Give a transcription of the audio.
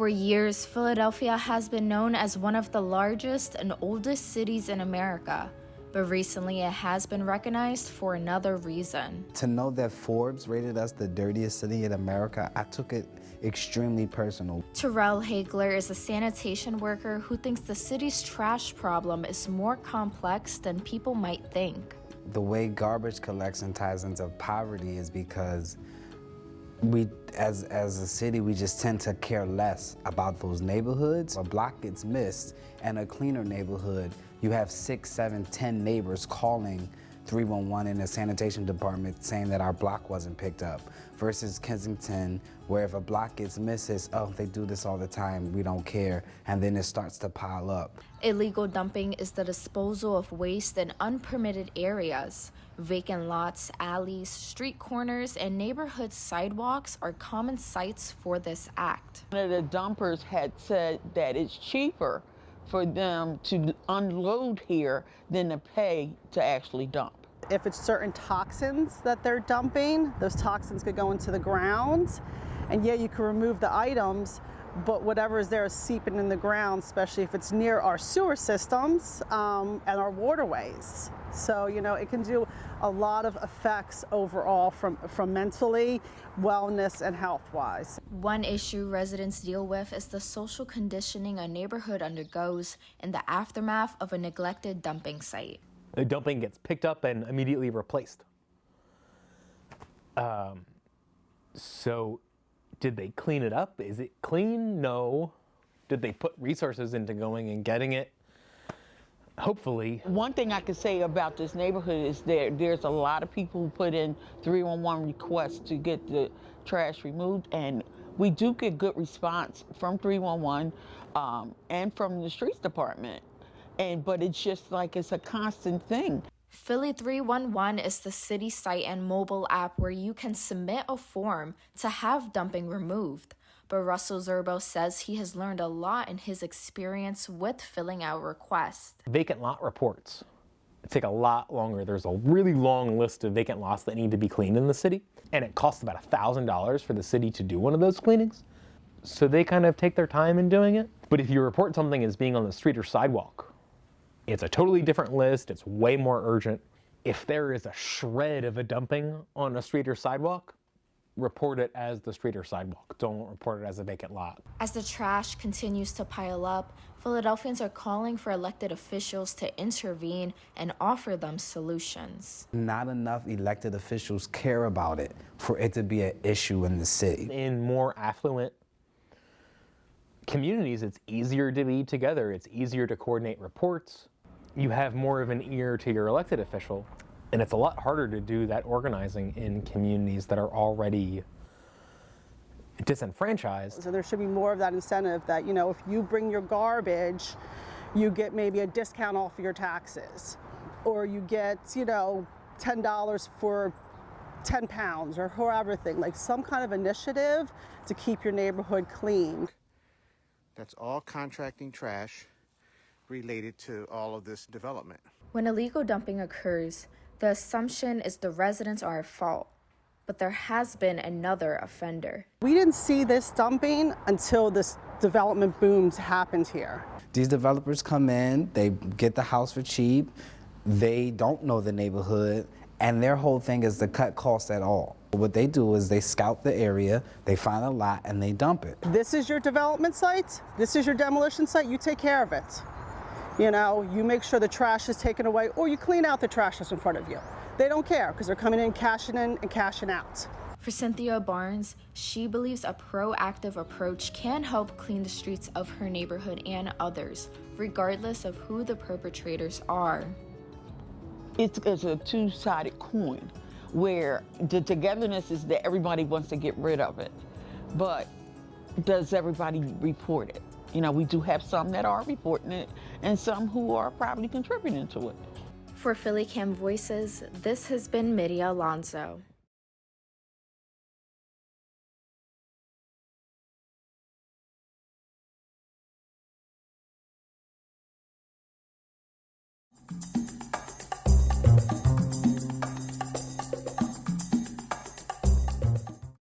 For years, Philadelphia has been known as one of the largest and oldest cities in America, but recently it has been recognized for another reason. To know that Forbes rated us the dirtiest city in America, I took it extremely personal. Terrell Hagler is a sanitation worker who thinks the city's trash problem is more complex than people might think. The way garbage collection ties into poverty is because we, as a city, we just tend to care less about those neighborhoods. A block gets missed, and a cleaner neighborhood, you have 6, 7, 10 neighbors calling 311 in the sanitation department saying that our block wasn't picked up, versus Kensington, where if a block gets missed, it's, oh, they do this all the time, we don't care, and then it starts to pile up. Illegal dumping is the disposal of waste in unpermitted areas. Vacant lots, alleys, street corners, and neighborhood sidewalks are common sites for this act. One of the dumpers had said that it's cheaper for them to unload here than to pay to actually dump. If it's certain toxins that they're dumping, those toxins could go into the ground. And yeah, you can remove the items, but whatever is there is seeping in the ground, especially if it's near our sewer systems and our waterways. So, you know, it can do a lot of effects overall from mentally, wellness, and health-wise. One issue residents deal with is the social conditioning a neighborhood undergoes in the aftermath of a neglected dumping site. The dumping gets picked up and immediately replaced. So did they clean it up? Is it clean? No. Did they put resources into going and getting it? Hopefully. One thing I could say about this neighborhood is there's a lot of people who put in 311 requests to get the trash removed, and we do get good response from 311 and from the streets department. But it's just like it's a constant thing. Philly 311 is the city site and mobile app where you can submit a form to have dumping removed. But Russell Zerbo says he has learned a lot in his experience with filling out requests. Vacant lot reports take a lot longer. There's a really long list of vacant lots that need to be cleaned in the city, and it costs about $1,000 for the city to do one of those cleanings. So they kind of take their time in doing it. But if you report something as being on the street or sidewalk, it's a totally different list. It's way more urgent. If there is a shred of a dumping on a street or sidewalk, report it as the street or sidewalk. Don't report it as a vacant lot. As the trash continues to pile up, Philadelphians are calling for elected officials to intervene and offer them solutions. Not enough elected officials care about it for it to be an issue in the city. In more affluent communities, it's easier to be together. It's easier to coordinate reports. You have more of an ear to your elected official. And it's a lot harder to do that organizing in communities that are already disenfranchised. So there should be more of that incentive that, you know, if you bring your garbage, you get maybe a discount off of your taxes. Or you get, you know, $10 for 10 pounds or however thing. Like some kind of initiative to keep your neighborhood clean. That's all contracting trash related to all of this development. When illegal dumping occurs, the assumption is the residents are at fault, but there has been another offender. We didn't see this dumping until this development booms happened here. These developers come in, they get the house for cheap, they don't know the neighborhood, and their whole thing is to cut costs at all. What they do is they scout the area, they find a lot, and they dump it. This is your development site, this is your demolition site, you take care of it. You know, you make sure the trash is taken away, or you clean out the trash that's in front of you. They don't care because they're coming in and cashing out. For Cynthia Barnes, she believes a proactive approach can help clean the streets of her neighborhood and others, regardless of who the perpetrators are. It's a two-sided coin where the togetherness is that everybody wants to get rid of it, but does everybody report it? You know, we do have some that are reporting it and some who are probably contributing to it. For PhillyCAM Voices, this has been Midia Alonso.